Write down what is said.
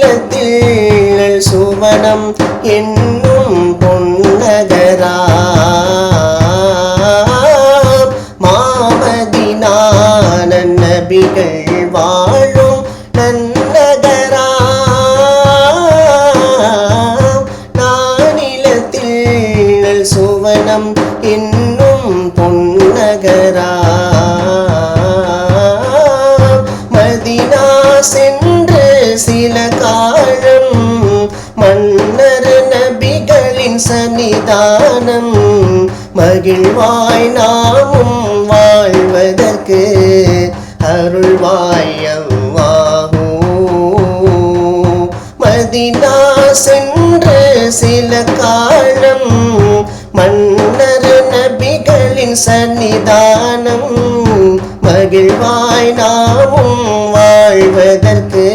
மாநிலத்தில் சுவனம் என்னும் பொன்னகரா மாமதினா நபிகள் வாழும் நன்னகரா நானிலத்தில் சுவனம் என்னும் பொன்னகரா மதினா சென்று சில காலம் மன்னர் நபிகளின் சன்னிதானம் மகிழ்வாய் நாமும் வாழ்வதற்கு அருள்வாய் அல்லாஹ் மதினா சென்று சில காலம் மன்னர் நபிகளின் சன்னிதானம் மகிழ்வாய் நாமும் வாழ்வதற்கு